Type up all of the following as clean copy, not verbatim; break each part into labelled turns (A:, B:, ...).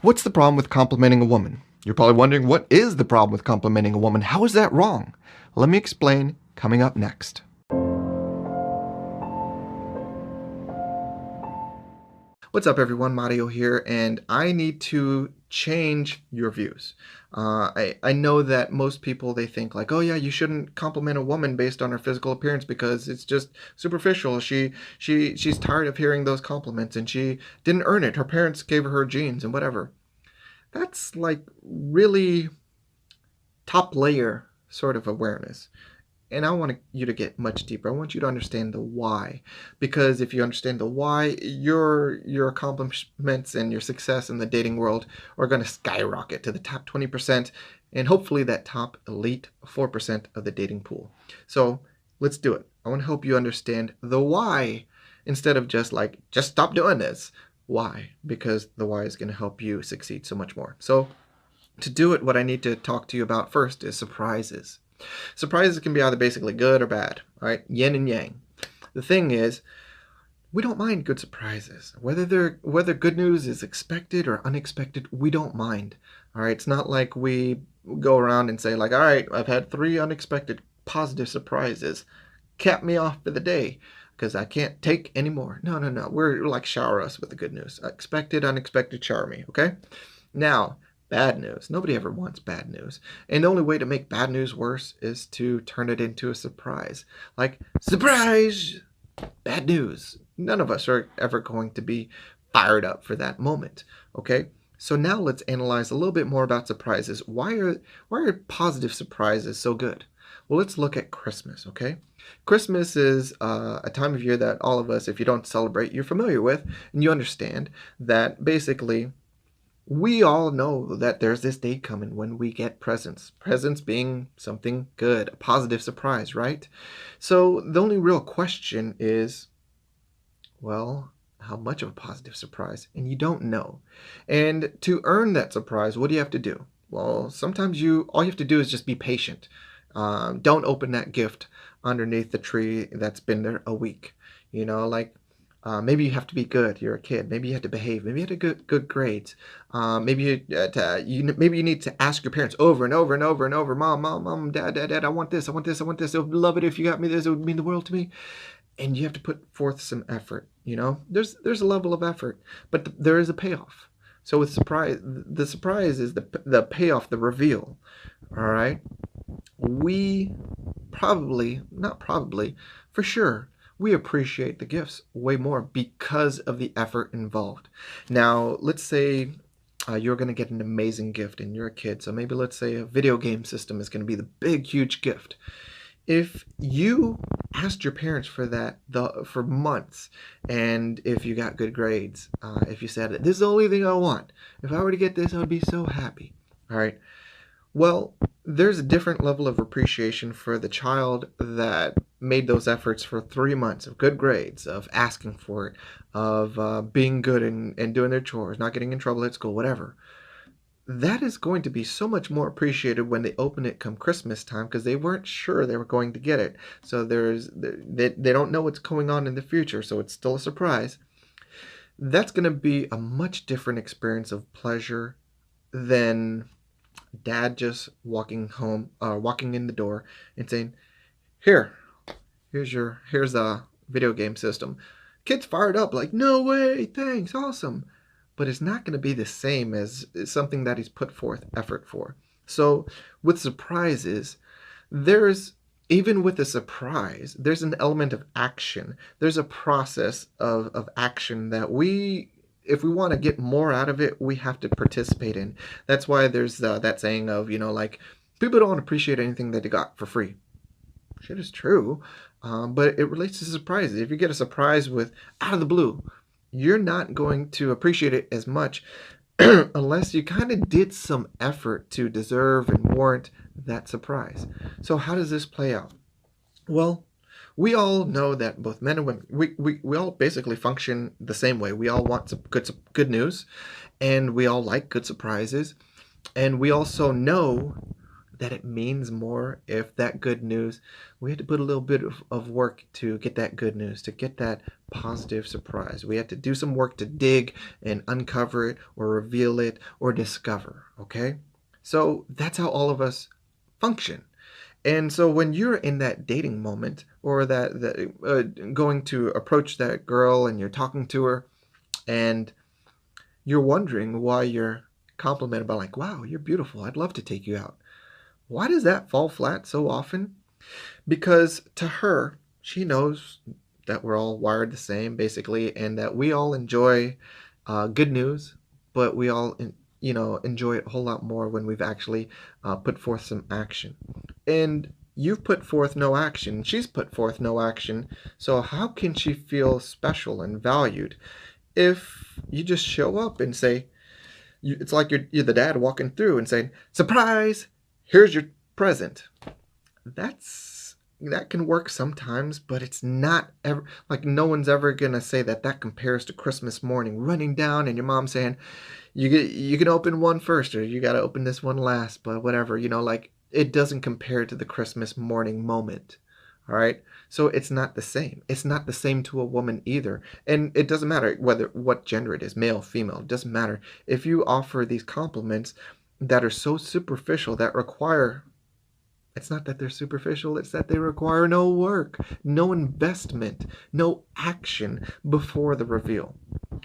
A: What's the problem with complimenting a woman? You're probably wondering, what is the problem with complimenting a woman? How is that wrong? Let me explain, coming up next. What's up, everyone? Mario here, and I need to change your views. I know that most people, they think like, oh yeah, you shouldn't compliment a woman based on her physical appearance because it's just superficial. She's tired of hearing those compliments, and she didn't earn it. Her parents gave her genes and whatever. That's like really top layer sort of awareness. And I want you to get much deeper. I want you to understand the why. Because if you understand the why, your accomplishments and your success in the dating world are going to skyrocket to the top 20% and hopefully that top elite 4% of the dating pool. So let's do it. I want to help you understand the why instead of just stop doing this. Why? Because the why is going to help you succeed so much more. So to do it, what I need to talk to you about first is surprises. Surprises can be either basically good or bad, all right? Yin and yang. The thing is, we don't mind good surprises. Whether good news is expected or unexpected, we don't mind, all right? It's not like we go around and say like, all right, I've had 3 unexpected positive surprises. Cap me off for the day because I can't take any more. No. We're like, shower us with the good news. Expected, unexpected, shower me, okay? Now, bad news. Nobody ever wants bad news. And the only way to make bad news worse is to turn it into a surprise. Like, surprise! Bad news. None of us are ever going to be fired up for that moment. Okay? So now let's analyze a little bit more about surprises. Why are positive surprises so good? Well, let's look at Christmas, okay? Christmas is a time of year that all of us, if you don't celebrate, you're familiar with, and you understand that basically we all know that there's this day coming when we get presents. Presents being something good, a positive surprise, right? So the only real question is, well, how much of a positive surprise? And you don't know. And to earn that surprise, what do you have to do? Well, sometimes all you have to do is just be patient. Don't open that gift underneath the tree that's been there a week. You know, like, maybe you have to be good. You're a kid. Maybe you have to behave. Maybe you have to good grades. Maybe you need to ask your parents over and over and over and over, Mom, Dad, I want this. I would love it if you got me this. It would mean the world to me. And you have to put forth some effort. You know, there's a level of effort, but there is a payoff. So with surprise, the surprise is the payoff, the reveal. All right, we for sure, we appreciate the gifts way more because of the effort involved. Now, let's say you're going to get an amazing gift and you're a kid. So maybe let's say a video game system is going to be the big, huge gift. If you asked your parents for that for months, and if you got good grades, if you said, this is the only thing I want. If I were to get this, I would be so happy. All right. Well, there's a different level of appreciation for the child that made those efforts for 3 months of good grades, of asking for it, of being good and doing their chores, not getting in trouble at school, whatever. That is going to be so much more appreciated when they open it come Christmas time because they weren't sure they were going to get it. So they don't know what's going on in the future, so it's still a surprise. That's going to be a much different experience of pleasure than Dad just walking in the door and saying, here's a video game system. Kid's fired up like, no way, thanks, awesome. But it's not going to be the same as something that he's put forth effort for. So with surprises, even with a surprise, there's an element of action. There's a process of action that if we want to get more out of it, we have to participate in. That's why there's that saying of, like, people don't appreciate anything that they got for free. Shit is true, but it relates to surprises. If you get a surprise out of the blue, you're not going to appreciate it as much unless you kind of did some effort to deserve and warrant that surprise. So how does this play out? Well, we all know that both men and women, we all basically function the same way. We all want some good news, and we all like good surprises. And we also know that it means more if that good news, we had to put a little bit of work to get that good news, to get that positive surprise. We had to do some work to dig and uncover it or reveal it or discover, okay? So that's how all of us function. And so when you're in that dating moment or that going to approach that girl and you're talking to her and you're wondering why you're complimented by like, wow, you're beautiful. I'd love to take you out. Why does that fall flat so often? Because to her, she knows that we're all wired the same, basically, and that we all enjoy good news, but we all, enjoy it a whole lot more when we've actually put forth some action. And you've put forth no action. She's put forth no action. So how can she feel special and valued if you just show up and say, it's like you're the dad walking through and saying, "Surprise! Here's your present." That can work sometimes, but it's not ever like no one's ever gonna say that that compares to Christmas morning running down and your mom saying, you can open one first or you gotta open this one last, but whatever, like it doesn't compare to the Christmas morning moment. All right. So it's not the same. It's not the same to a woman either. And it doesn't matter whether what gender it is, male, female, it doesn't matter. If you offer these compliments that are so superficial that require, it's not that they're superficial, it's that they require no work, no investment, no action before the reveal.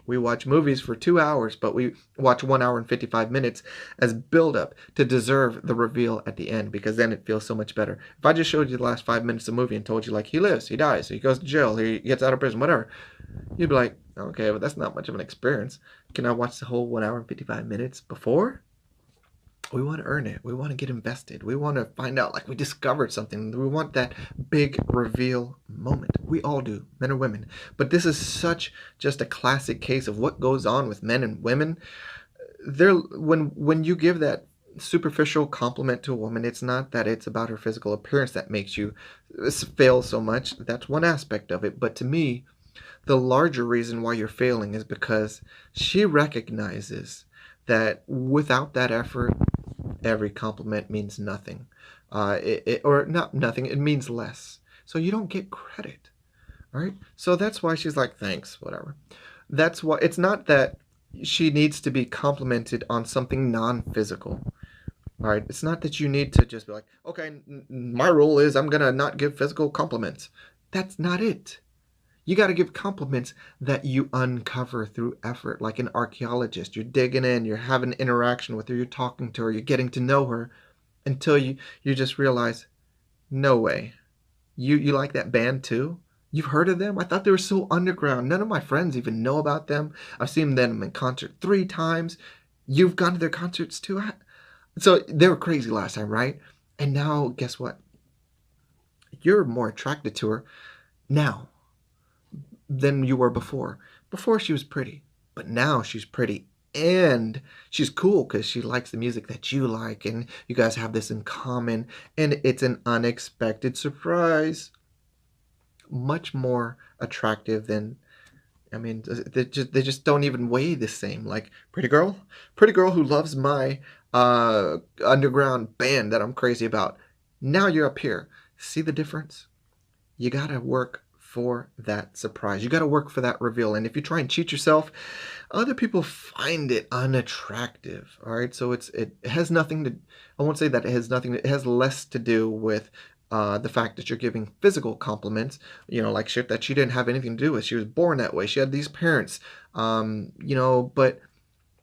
A: We watch movies for 2 hours, but we watch 1 hour and 55 minutes as build up to deserve the reveal at the end because then it feels so much better. If I just showed you the last 5 minutes of the movie and told you, like, he lives, he dies, he goes to jail, he gets out of prison, whatever, you'd be like, okay, but that's not much of an experience. Can I watch the whole 1 hour and 55 minutes before? We want to earn it. We want to get invested. We want to find out like we discovered something. We want that big reveal moment. We all do, men or women. But this is such just a classic case of what goes on with men and women. When you give that superficial compliment to a woman, it's not that it's about her physical appearance that makes you fail so much. That's one aspect of it. But to me, the larger reason why you're failing is because she recognizes that without that effort, every compliment means nothing. Or not nothing, it means less. So you don't get credit, right? So that's why she's like, thanks, whatever. That's why it's not that she needs to be complimented on something non-physical. All right, it's not that you need to just be like, okay, my rule is I'm gonna not give physical compliments. That's not it. You got to give compliments that you uncover through effort, like an archaeologist. You're digging in, you're having interaction with her, you're talking to her, you're getting to know her until you just realize, no way. You like that band too? You've heard of them? I thought they were so underground. None of my friends even know about them. I've seen them in concert 3 times. You've gone to their concerts too? So they were crazy last time, right? And now, guess what? You're more attracted to her now than you were before. Before she was pretty, but now she's pretty and she's cool because she likes the music that you like and you guys have this in common and it's an unexpected surprise. Much more attractive than, I mean, they just don't even weigh the same. Like pretty girl who loves my underground band that I'm crazy about. Now you're up here. See the difference? You gotta work for that surprise. You gotta work for that reveal. And if you try and cheat yourself, other people find it unattractive. All right. So it has nothing to, I won't say that it has nothing, it has less to do with the fact that you're giving physical compliments, like shit that she didn't have anything to do with. She was born that way. She had these parents, but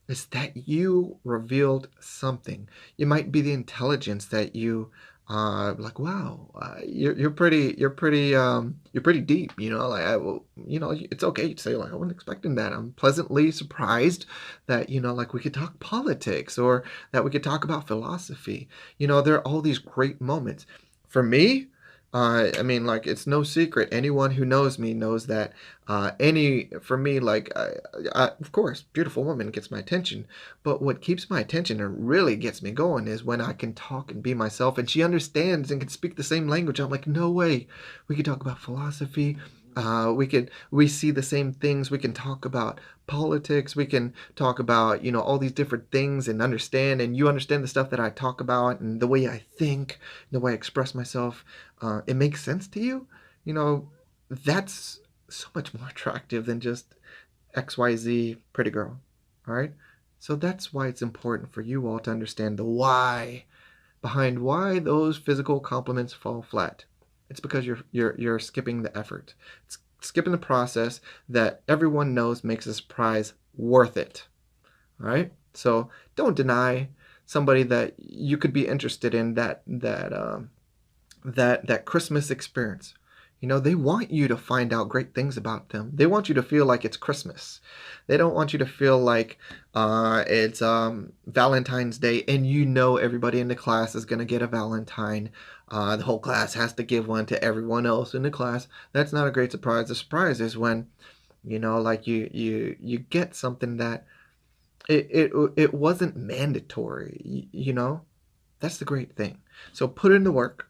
A: it's that you revealed something. It might be the intelligence that you like, wow, you're pretty deep, like it's okay to say like I wasn't expecting that. I'm pleasantly surprised that like we could talk politics or that we could talk about philosophy. There are all these great moments for me. I mean, like, it's no secret. Anyone who knows me knows that for me, like, of course, beautiful woman gets my attention. But what keeps my attention and really gets me going is when I can talk and be myself and she understands and can speak the same language. I'm like, no way. We could talk about philosophy. We see the same things. We can talk about politics. We can talk about, all these different things and understand. And you understand the stuff that I talk about and the way I think, the way I express myself. It makes sense to you. You know, that's so much more attractive than just XYZ pretty girl. All right. So that's why it's important for you all to understand the why behind why those physical compliments fall flat. It's because you're skipping the effort. It's skipping the process that everyone knows makes a surprise worth it. All right? So don't deny somebody that you could be interested in that Christmas experience. They want you to find out great things about them. They want you to feel like it's Christmas. They don't want you to feel like it's Valentine's Day and everybody in the class is going to get a Valentine. The whole class has to give one to everyone else in the class. That's not a great surprise. The surprise is when, like you get something that it wasn't mandatory, That's the great thing. So put in the work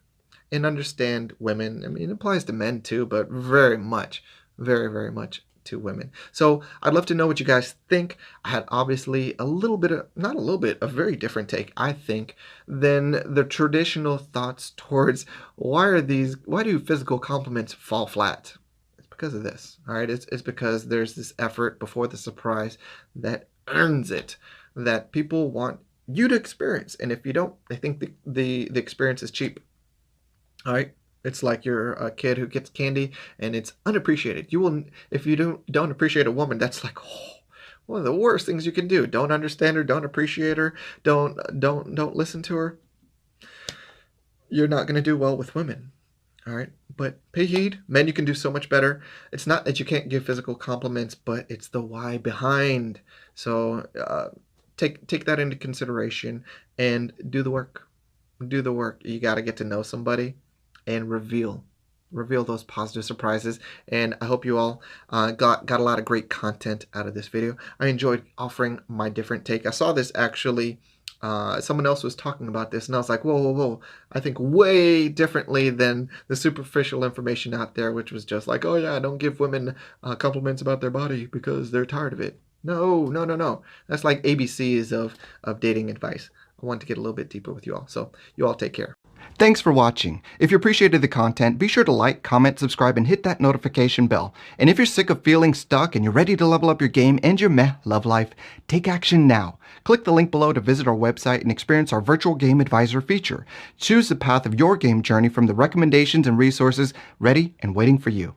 A: and understand women. I mean, it applies to men too, but very much, very, very much to women. So I'd love to know what you guys think. I had obviously a little bit of, not a little bit, a very different take, I think, than the traditional thoughts towards why do physical compliments fall flat? It's because of this, all right? It's because there's this effort before the surprise that earns it, that people want you to experience. And if you don't, they think the experience is cheap. All right. It's like you're a kid who gets candy and it's unappreciated. If you don't appreciate a woman, that's like, one of the worst things you can do. Don't understand her, don't appreciate her, don't listen to her. You're not going to do well with women. All right. But pay heed. Men, you can do so much better. It's not that you can't give physical compliments, but it's the why behind. So take that into consideration and do the work. Do the work. You got to get to know somebody and reveal those positive surprises. And I hope you all got a lot of great content out of this video. I enjoyed offering my different take. I saw this actually, someone else was talking about this and I was like, whoa, I think way differently than the superficial information out there, which was just like, oh yeah, don't give women compliments about their body because they're tired of it. No. That's like ABCs of dating advice. I want to get a little bit deeper with you all. So you all take care. Thanks for watching. If you appreciated the content, be sure to like, comment, subscribe, and hit that notification bell. And if you're sick of feeling stuck and you're ready to level up your game and your meh love life, take action now. Click the link below to visit our website and experience our virtual game advisor feature. Choose the path of your game journey from the recommendations and resources ready and waiting for you.